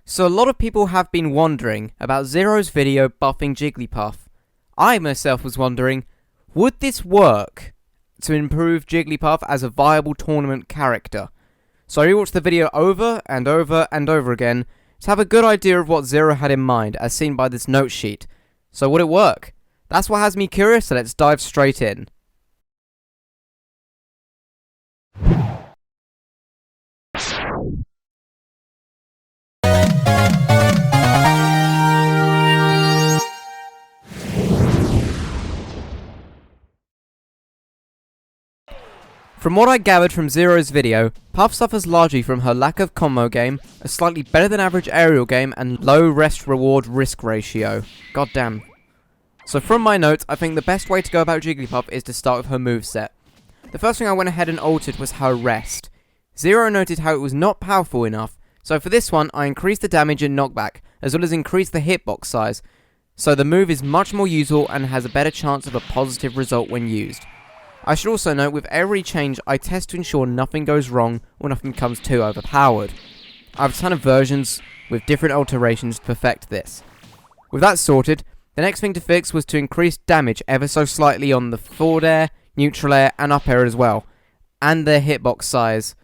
So a lot of people have been wondering about ZeRo's video buffing Jigglypuff. I myself was wondering, would this work to improve Jigglypuff as a viable tournament character? So I rewatched the video over and over and over again to have a good idea of what ZeRo had in mind as seen by this note sheet. So would it work? That's what has me curious, so let's dive straight in. From what I gathered from ZeRo's video, Puff suffers largely from her lack of combo game, a slightly better than average aerial game, and low rest reward risk ratio. God damn. So from my notes, I think the best way to go about Jigglypuff is to start with her moveset. The first thing I went ahead and altered was her rest. ZeRo noted how it was not powerful enough, so for this one I increased the damage and knockback, as well as increased the hitbox size, so the move is much more usable and has a better chance of a positive result when used. I should also note, with every change I test to ensure nothing goes wrong or nothing becomes too overpowered. I have a ton of versions with different alterations to perfect this. With that sorted, the next thing to fix was to increase damage ever so slightly on the forward air, neutral air and up air as well, and their hitbox size.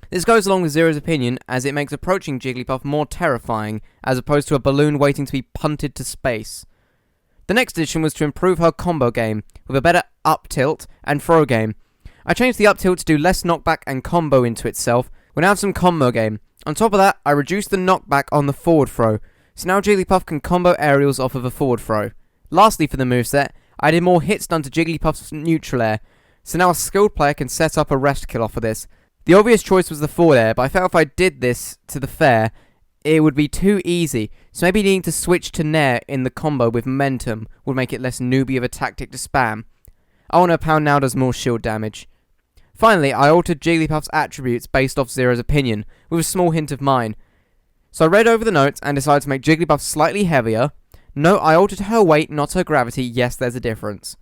This goes along with ZeRo's opinion, as it makes approaching Jigglypuff more terrifying, as opposed to a balloon waiting to be punted to space. The next addition was to improve her combo game, with a better up tilt and throw game. I changed the up tilt to do less knockback and combo into itself. We now have some combo game. On top of that, I reduced the knockback on the forward throw, so now Jigglypuff can combo aerials off of a forward throw. Lastly for the moveset, I did more hits done to Jigglypuff's neutral air, so now a skilled player can set up a rest kill off of this. The obvious choice was the forward air, but I felt if I did this to the fair, it would be too easy, so maybe needing to switch to Nair in the combo with momentum would make it less newbie of a tactic to spam. Oh no, Pound now does more shield damage. Finally, I altered Jigglypuff's attributes based off ZeRo's opinion, with a small hint of mine. So I read over the notes and decided to make Jigglypuff slightly heavier. No, I altered her weight, not her gravity. Yes, there's a difference.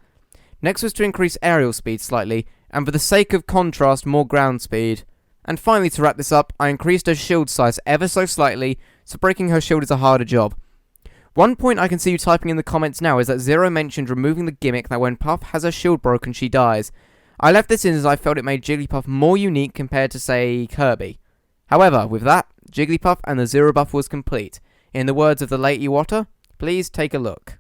Next was to increase aerial speed slightly, and for the sake of contrast, more ground speed. And finally, to wrap this up, I increased her shield size ever so slightly, so breaking her shield is a harder job. One point I can see you typing in the comments now is that ZeRo mentioned removing the gimmick that when Puff has her shield broken, she dies. I left this in as I felt it made Jigglypuff more unique compared to, say, Kirby. However, with that, Jigglypuff and the ZeRo buff was complete. In the words of the late Iwata, please take a look.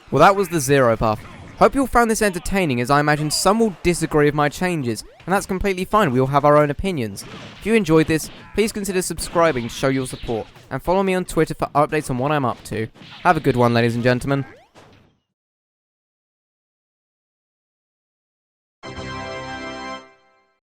Well, that was the ZeRo buff. Hope you all found this entertaining, as I imagine some will disagree with my changes, and that's completely fine, we all have our own opinions. If you enjoyed this, please consider subscribing to show your support, and follow me on Twitter for updates on what I'm up to. Have a good one, ladies and gentlemen.